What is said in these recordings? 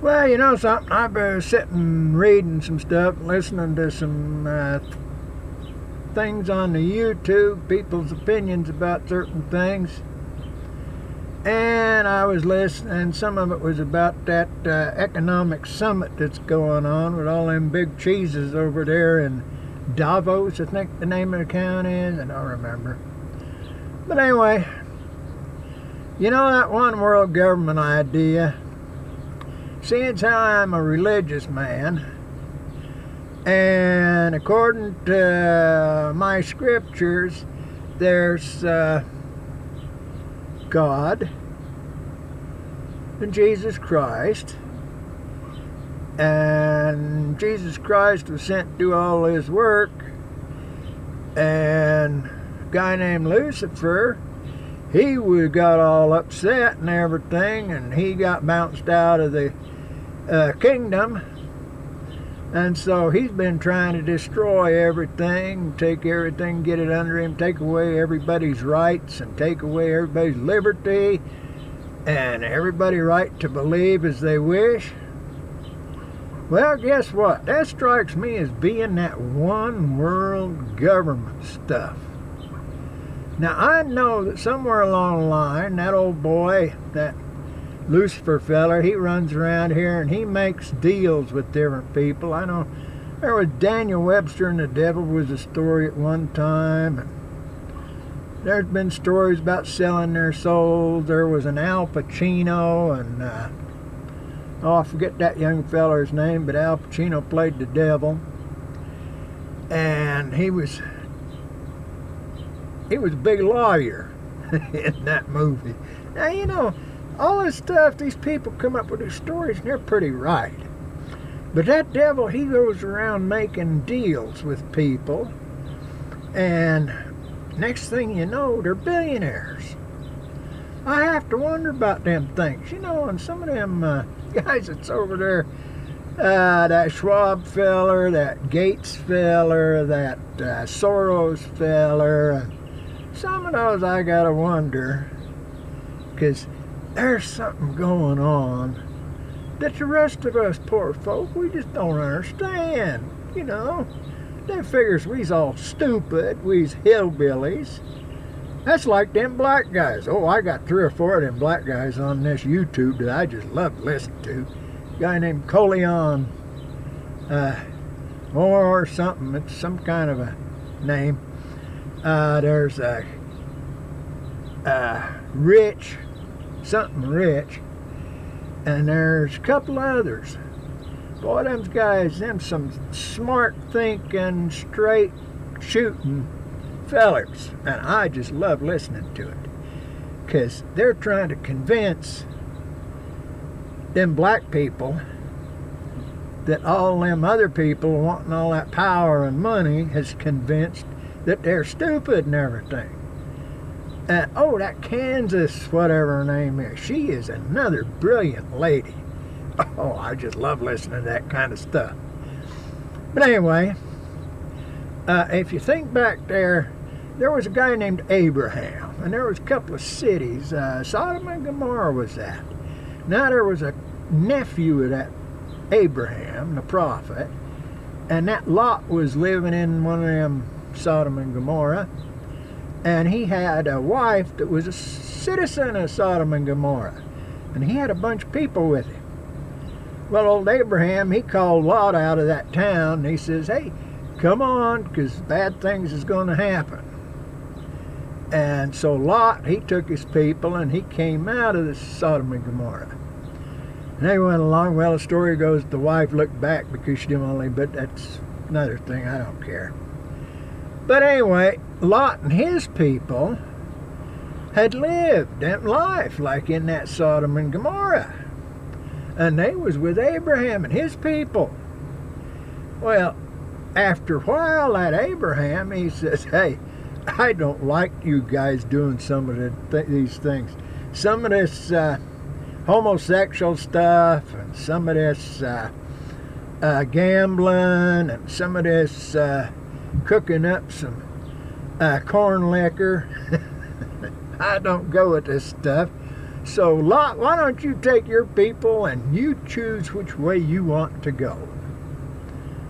Well, you know something, I've been sitting reading some stuff, listening to some things on the YouTube, people's opinions about certain things. And I was listening, some of it was about that economic summit that's going on with all them big cheeses over there in Davos, I think the name of the town is, I don't remember. But anyway, you know that one world government idea, seeing how I'm a religious man, and according to my scriptures, there's God and Jesus Christ, and Jesus Christ was sent to do all his work, and a guy named Lucifer, he got all upset and everything, and he got bounced out of the kingdom, and so he's been trying to destroy everything, take everything, get it under him, take away everybody's rights and take away everybody's liberty and everybody's right to believe as they wish. Well, guess what? That strikes me as being that one world government stuff. Now, I know that somewhere along the line, that old boy, that Lucifer feller, he runs around here and he makes deals with different people. I know there was Daniel Webster and the devil was a story at one time, and there's been stories about selling their souls. There was an Al Pacino, and I forget that young feller's name, but Al Pacino played the devil, and he was a big lawyer in that movie. Now, you know, all this stuff, these people come up with these stories, and they're pretty right. But that devil, he goes around making deals with people, and next thing you know, they're billionaires. I have to wonder about them things, you know, and some of them guys that's over there, that Schwab feller, that Gates feller, that Soros feller, some of those I gotta wonder, because there's something going on that the rest of us poor folk, we just don't understand, you know. They figures we's all stupid, we's hillbillies. That's like them black guys. Oh, I got 3 or 4 of them black guys on this YouTube that I just love to listen to. A guy named Coleon or something, it's some kind of a name. There's a Rich, something Rich, and there's a couple others. Boy, them guys, them some smart thinking, straight shooting fellers, and I just love listening to it, because they're trying to convince them black people that all them other people wanting all that power and money has convinced that they're stupid and everything. Oh, that Kansas, whatever her name is, she is another brilliant lady. Oh, I just love listening to that kind of stuff. But anyway, if you think back there was a guy named Abraham, and there was a couple of cities. Sodom and Gomorrah was that. Now there was a nephew of that Abraham, the prophet, and that Lot was living in one of them Sodom and Gomorrah, and he had a wife that was a citizen of Sodom and Gomorrah, and he had a bunch of people with him. Well, old Abraham, he called Lot out of that town, and he says, hey, come on, because bad things is going to happen. And so Lot, he took his people, and he came out of the Sodom and Gomorrah. And they went along. Well, the story goes the wife looked back because she didn't want to leave, but that's another thing. I don't care. But anyway, Lot and his people had lived that life like in that Sodom and Gomorrah. And they was with Abraham and his people. Well, after a while, that Abraham, he says, hey, I don't like you guys doing some of these things. Some of this homosexual stuff, and some of this gambling, and some of this cooking up some corn liquor. I don't go with this stuff. So Lot, why don't you take your people and you choose which way you want to go?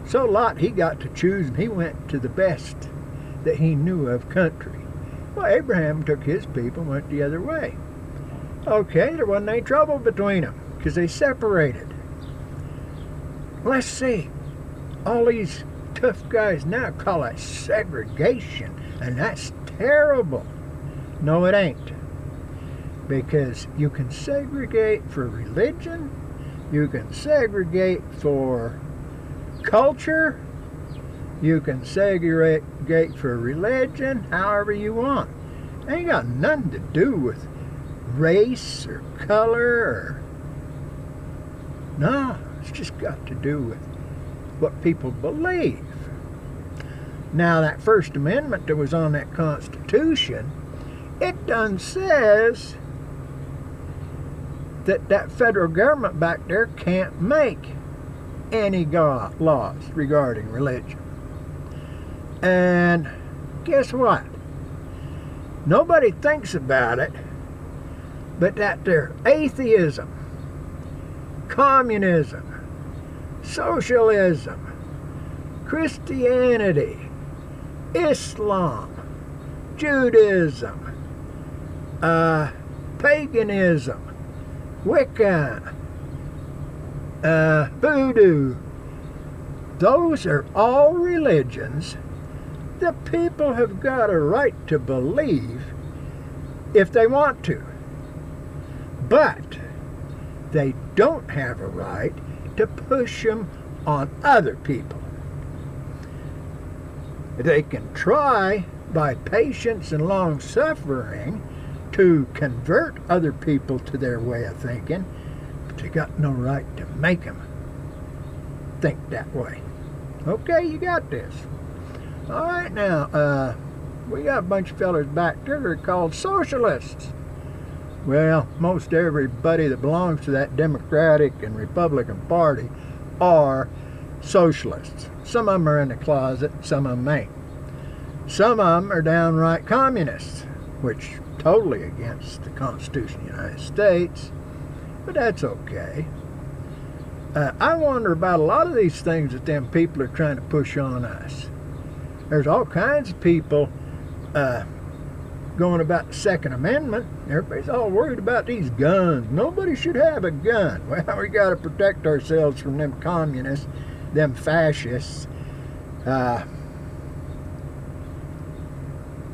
So Lot, he got to choose, and he went to the best that he knew of country. Well, Abraham took his people and went the other way. Okay, there wasn't any trouble between them because they separated. Let's see. All these tough guys now call it segregation, and that's terrible. No, it ain't. Because you can segregate for religion, you can segregate for culture, you can segregate for religion, however you want. It ain't got nothing to do with race or color or... No, it's just got to do with what people believe. Now, that First Amendment that was on that Constitution, it done says that federal government back there can't make any laws regarding religion. And guess what? Nobody thinks about it, but that there atheism, communism, socialism, Christianity, Islam, Judaism, paganism, Wicca, voodoo, those are all religions the people have got a right to believe if they want to. But they don't have a right to push them on other people. They can try by patience and long suffering to convert other people to their way of thinking, but they got no right to make them think that way. Okay, you got this. All right, now, we got a bunch of fellas back there that are called socialists. Well, most everybody that belongs to that Democratic and Republican Party are socialists. Some of them are in the closet, some of them ain't. Some of them are downright communists, which totally against the Constitution of the United States, but that's okay. I wonder about a lot of these things that them people are trying to push on us. There's all kinds of people going about the Second Amendment. Everybody's all worried about these guns. Nobody should have a gun. Well, we got to protect ourselves from them communists, them fascists,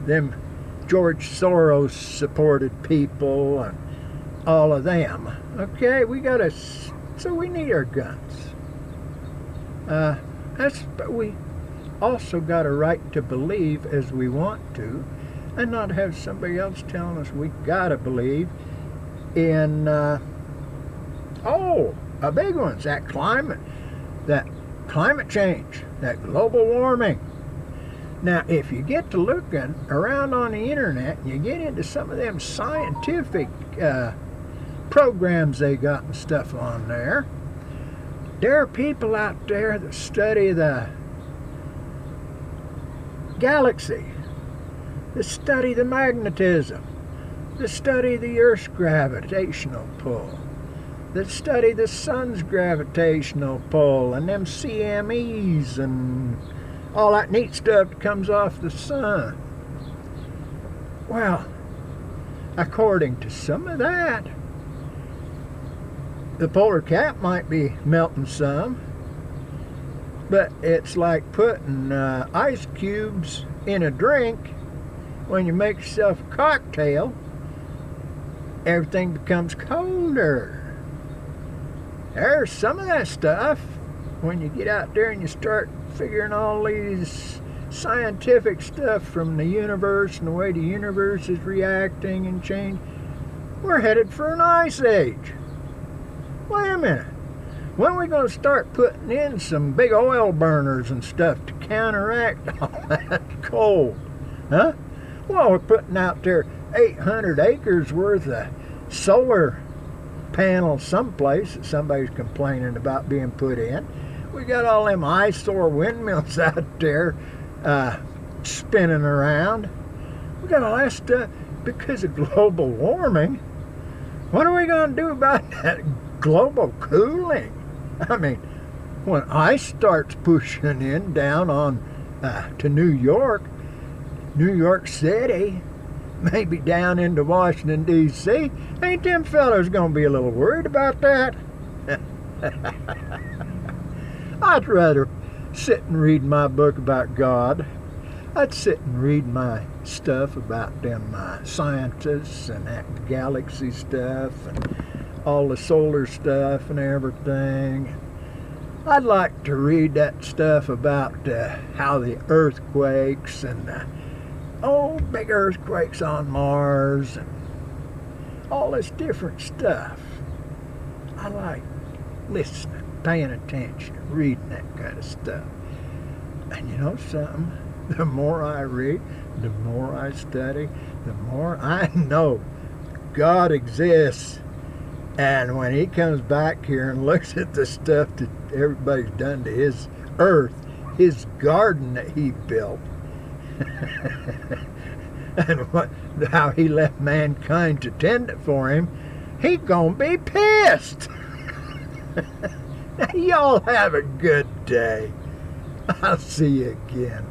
them George Soros supported people, and all of them. Okay, so we need our guns. But we also got a right to believe as we want to, and not have somebody else telling us we gotta believe in a big one's that climate change, that global warming. Now, if you get to looking around on the internet and you get into some of them scientific programs they got and stuff on there, there are people out there that study the galaxy, that study the magnetism, that study the Earth's gravitational pull, that study the sun's gravitational pull, and them CMEs and all that neat stuff that comes off the sun. Well, according to some of that, the polar cap might be melting some, but it's like putting ice cubes in a drink. When you make yourself a cocktail, everything becomes colder. There's some of that stuff when you get out there and you start figuring all these scientific stuff from the universe and the way the universe is reacting and changing. We're headed for an ice age. Wait a minute. When are we going to start putting in some big oil burners and stuff to counteract all that cold? Huh? Well, we're putting out there 800 acres worth of solar panels someplace that somebody's complaining about being put in. We got all them eyesore windmills out there spinning around. We got all that stuff because of global warming. What are we going to do about that global cooling? I mean, when ice starts pushing in down on to New York City, maybe down into Washington, D.C., ain't them fellas going to be a little worried about that? I'd rather sit and read my book about God. I'd sit and read my stuff about them scientists and that galaxy stuff and all the solar stuff and everything. I'd like to read that stuff about how the earthquakes and big earthquakes on Mars and all this different stuff. I like listening, paying attention, reading that kind of stuff. And you know something? The more I read, the more I study, the more I know God exists. And when he comes back here and looks at the stuff that everybody's done to his earth, his garden that he built, and how he left mankind to tend it for him, he gonna be pissed. Y'all have a good day. I'll see you again.